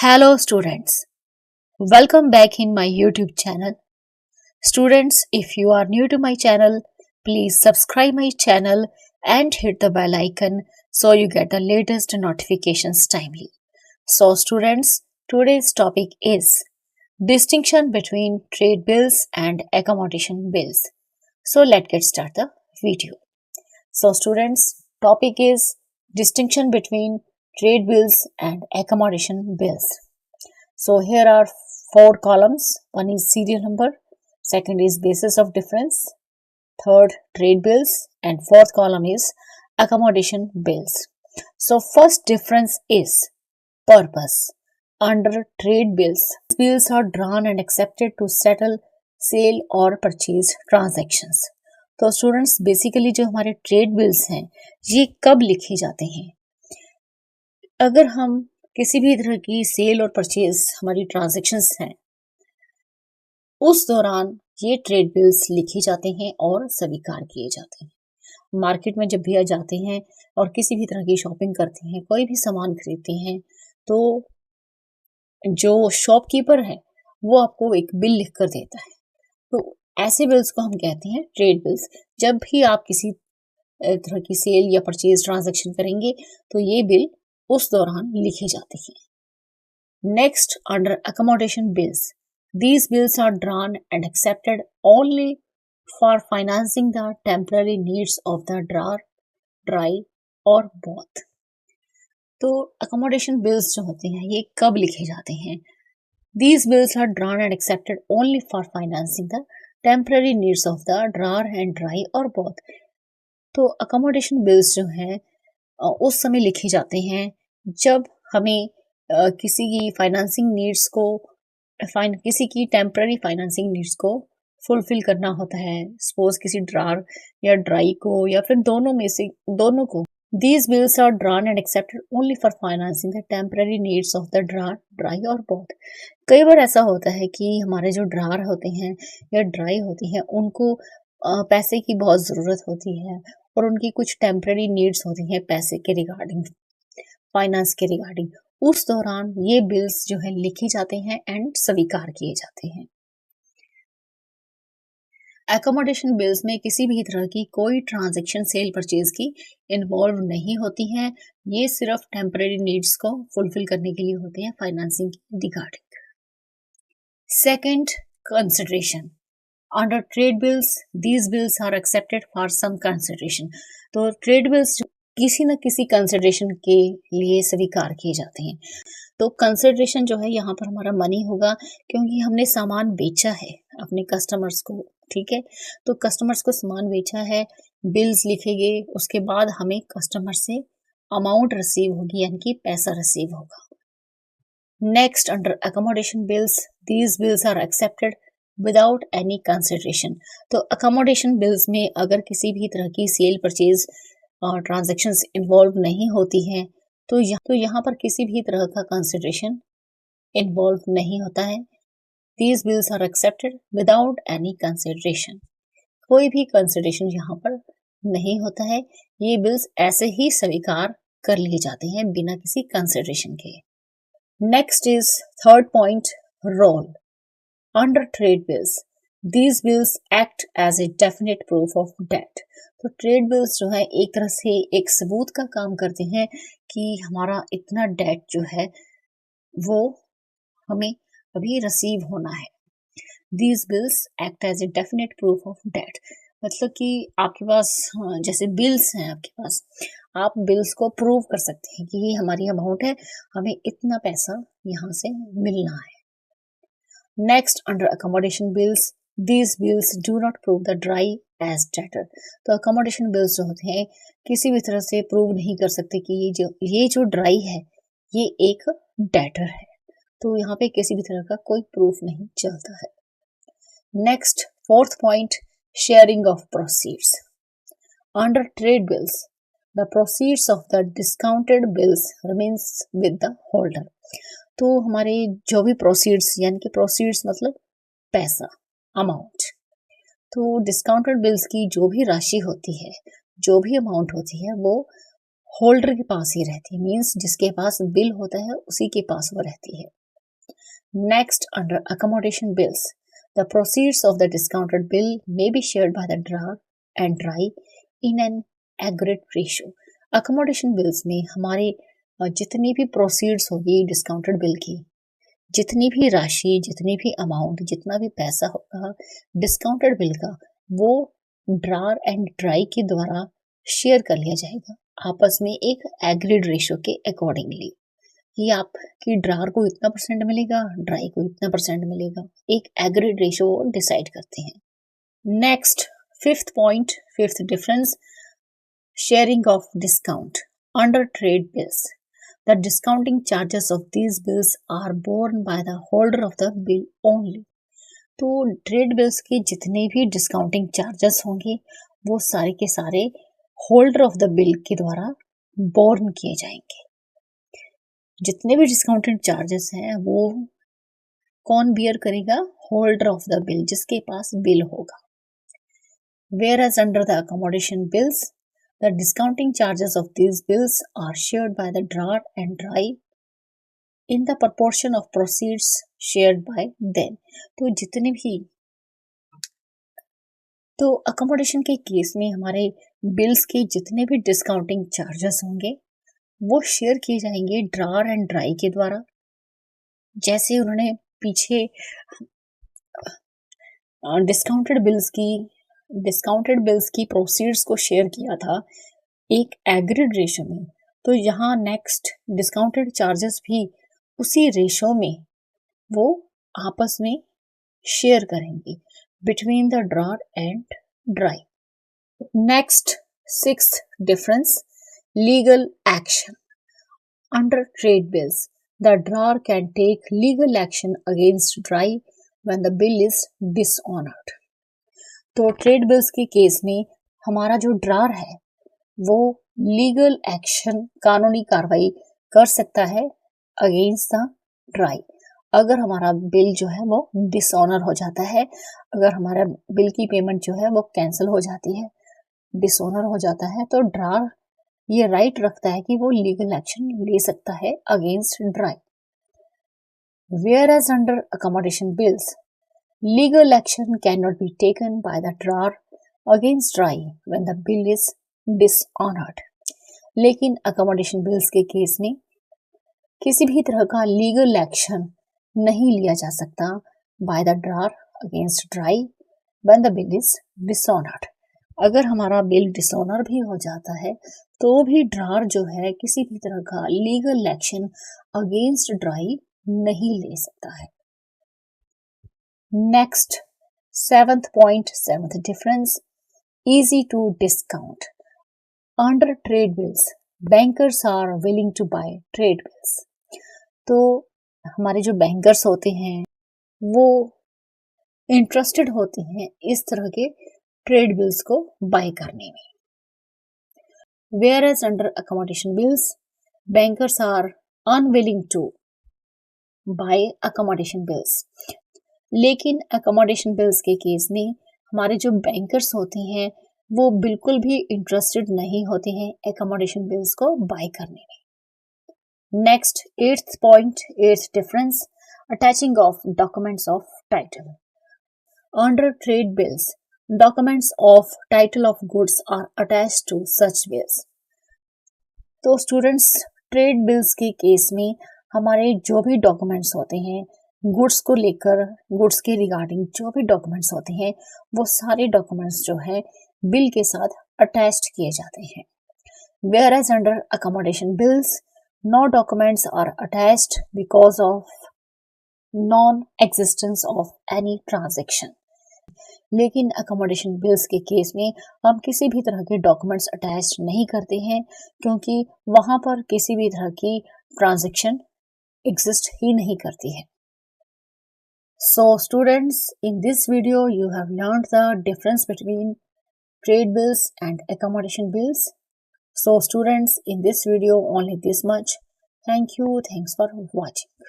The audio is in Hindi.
Hello students, welcome back in my YouTube channel. Students, if you are new to my channel, please subscribe my channel and hit the bell icon so you get the latest notifications timely. So students, today's topic is distinction between trade bills and accommodation bills. So let's get started the video. So students, topic is distinction between trade bills and accommodation bills. So here are four columns. One is serial number, second is basis of difference, third trade bills, and fourth column is accommodation bills. So first difference is purpose. Under trade bills are drawn and accepted to settle sale और परचेज ट्रांजैक्शंस. तो स्टूडेंट्स बेसिकली जो हमारे ट्रेड बिल्स हैं ये कब लिखे जाते हैं? अगर हम किसी भी तरह की सेल और परचेज हमारी ट्रांजैक्शंस हैं उस दौरान ये ट्रेड बिल्स लिखे जाते हैं और स्वीकार किए जाते हैं. मार्केट में जब भी जाते हैं और किसी भी तरह की शॉपिंग करते हैं, कोई भी सामान खरीदते हैं, तो जो शॉपकीपर है वो आपको एक बिल लिख कर देता है. तो ऐसे बिल्स को हम कहते हैं ट्रेड बिल्स. जब भी आप किसी तरह की सेल या परचेज ट्रांजैक्शन करेंगे तो ये बिल उस दौरान लिखे जाते हैं. Next, under accommodation bills, these bills are drawn and accepted only for financing the temporary needs of the drawer, dry or both. तो अकोमोडेशन बिल्स जो होते हैं ये कब लिखे जाते हैं? These bills are drawn and accepted only for financing the temporary needs of the drawer and dry or both. तो अकोमोडेशन बिल्स जो हैं उस समय लिखे जाते हैं जब हमें किसी की फाइनेंसिंग नीड्स को किसी की टेम्पररी फाइनेंसिंग नीड्स को फुलफिल करना होता है. सपोज किसी ड्रार या ड्राई को या फिर दोनों में से दोनों को. These bills are drawn and accepted only for financing the temporary needs of the drawer, dry or both. कई बार ऐसा होता है कि हमारे जो ड्रार होते हैं या ड्राई होती हैं उनको पैसे की बहुत ज़रूरत होती है और उनकी कुछ टेम्पररी नीड्स होती हैं पैसे के रिगार्डिंग, फाइनेंस के रिगार्डिंग. उस दौरान ये बिल्स जो है लिखे जाते हैं एंड स्वीकार किए जाते हैं. एकोमोडेशन बिल्स में किसी भी तरह की कोई ट्रांजैक्शन सेल परचेज की इन्वॉल्व नहीं होती हैं. ये सिर्फ टेम्पररी नीड्स को फुलफिल करने के लिए होते हैं फाइनेंसिंग की regarding. Second, consideration. Under trade bills these bills are accepted for some consideration. तो ट्रेड बिल्स किसी न किसी कंसिडरेशन के लिए स्वीकार किए जाते हैं. तो कंसिडरेशन जो है यहाँ पर हमारा मनी होगा क्योंकि हमने सामान बेचा है अपने कस्टमर्स को. ठीक है, तो कस्टमर्स को सामान बेचा है, बिल्स लिखेंगे, उसके बाद हमें कस्टमर से अमाउंट रिसीव होगी यानी कि पैसा रिसीव होगा. Next, under accommodation bills these bills are accepted without any consideration. तो अकोमोडेशन बिल्स में अगर किसी भी तरह की सेल परचेज ट्रांजैक्शंस इन्वॉल्व नहीं होती हैं तो यहाँ पर किसी भी तरह का कंसिडरेशन इन्वॉल्व नहीं होता है. These bills are accepted without any consideration. कोई भी कंसिडरेशन यहाँ पर नहीं होता है. ये बिल्स ऐसे ही स्वीकार कर लिए जाते हैं बिना किसी कंसिडरेशन के. Next is third point, role. Under trade bills these bills act as a definite proof of debt. तो ट्रेड बिल्स जो है एक तरह से एक सबूत का काम करते हैं कि हमारा इतना डेट जो है वो हमें अभी रिसीव होना है. These bills act as a definite proof of debt. मतलब कि आपके पास जैसे बिल्स हैं आपके पास, आप बिल्स को प्रूव कर सकते हैं कि ये हमारी अमाउंट है, हमें इतना पैसा यहाँ से मिलना है. Next, under accommodation bills these bills do not prove the dry as debtor. तो अकोमोडेशन बिल्स जो होते हैं किसी भी तरह से प्रूव नहीं कर सकते कि ये जो ड्राई है ये एक डेटर है. तो यहाँ पे किसी भी तरह का कोई प्रूफ नहीं चलता है. Next, fourth point, sharing of proceeds. Under trade bills the proceeds of the discounted bills remains with the holder. तो हमारे जो भी प्रोसीड्स यानी कि प्रोसीड्स मतलब पैसा, अमाउंट, तो डिस्काउंटेड बिल्स की जो भी राशि होती है, जो भी अमाउंट होती है वो होल्डर के पास ही रहती है, मीन्स जिसके पास बिल होता है उसी के पास वो रहती है। Next, under accommodation bills, the proceeds of the discounted bill may be shared by the drawer and dry in an aggregate ratio. Accommodation bills में हमारे जितनी भी प्रोसीड्स होगी डिस्काउंटेड बिल की, जितनी भी राशि, जितनी भी अमाउंट, जितना भी पैसा होगा डिस्काउंटेड बिल का, वो ड्रार एंड ड्राई के द्वारा शेयर कर लिया जाएगा आपस में एक एग्रीड रेशो के अकॉर्डिंगली, कि आपकी ड्रार को इतना परसेंट मिलेगा, ड्राई को इतना परसेंट मिलेगा, एक एग्रीड रेशो डिसाइड करते हैं। Next, fifth point, fifth difference, sharing of discount under trade bills. The discounting charges of these bills are borne by the holder of the bill only. तो ट्रेड बिल्स के जितने भी डिस्काउंटिंग चार्जेस होंगे वो सारे के सारे होल्डर ऑफ द बिल के द्वारा बोर्न किए जाएंगे। जितने भी डिस्काउंटिंग चार्जेस हैं वो कौन बियर करेगा? होल्डर ऑफ द बिल, जिसके पास बिल होगा। Whereas under the accommodation bills, the discounting charges of these bills are shared by the drawer and dry in the proportion of proceeds shared by them. तो जितने भी अकोमोडेशन के केस में हमारे बिल्स के जितने भी डिस्काउंटिंग चार्जेस होंगे वो शेयर किए जाएंगे ड्रार एंड ड्राई के द्वारा। जैसे उन्होंने पीछे डिस्काउंटेड बिल्स की प्रोसीड्स को शेयर किया था एक एग्रीड रेशो में, तो यहाँ नेक्स्ट डिस्काउंटेड चार्जेस भी उसी रेशो में वो आपस में शेयर करेंगे between the drawer and drawee. Next, sixth difference, legal action under trade bills. The drawer can take legal action against drawee when the bill is dishonoured. तो ट्रेड बिल्स के केस में हमारा जो ड्रार है वो लीगल एक्शन, कानूनी कार्रवाई कर सकता है अगेंस्ट द ड्राई अगर हमारा बिल जो है वो डिसऑनर हो जाता है, अगर हमारा बिल की पेमेंट जो है वो कैंसिल हो जाती है, डिसऑनर हो जाता है, तो ड्रार ये राइट रखता है कि वो लीगल एक्शन ले सकता है against dry. Whereas under accommodation bills, legal action cannot be taken by the drawer against dry when the bill is dishonored. लेकिन accommodation bills के केस में किसी भी तरह का लीगल एक्शन नहीं लिया जा सकता by the drawer against dry when the bill is dishonored. अगर हमारा बिल डिसऑनर भी हो जाता है तो भी ड्रार जो है किसी भी तरह का लीगल एक्शन अगेंस्ट ड्राई नहीं ले सकता है। Next, seventh point, seventh difference, easy to discount under trade bills. Bankers are willing to buy trade bills. तो हमारे जो बैंकर्स होते हैं वो इंटरेस्टेड होते हैं इस तरह के ट्रेड बिल्स को बाय करने में। Whereas under accommodation bills, bankers are unwilling to buy accommodation bills. लेकिन accommodation bills के केस में हमारे जो बैंकर्स होते हैं वो बिल्कुल भी इंटरेस्टेड नहीं होते हैं accommodation bills को बाय करने में। Next, eighth point, eighth difference, attaching of documents of title under trade bills. Documents of title of goods are attached to such bills. तो स्टूडेंट्स, ट्रेड बिल्स के केस में हमारे जो भी डॉक्यूमेंट्स होते हैं गुड्स को लेकर, गुड्स के रिगार्डिंग जो भी डॉक्यूमेंट्स होते हैं वो सारे डॉक्यूमेंट्स जो है बिल के साथ अटैच्ड किए जाते हैं। Whereas under accommodation bills, no documents are attached because of non-existence of any transaction. लेकिन अकोमोडेशन बिल्स के केस में हम किसी भी तरह के डॉक्यूमेंट्स अटैच नहीं करते हैं क्योंकि वहां पर किसी भी तरह की ट्रांजैक्शन एग्जिस्ट ही नहीं करती है। So students, in this video you have learned the difference between trade bills and accommodation bills. So students, in this video only this much. Thank you, thanks for watching.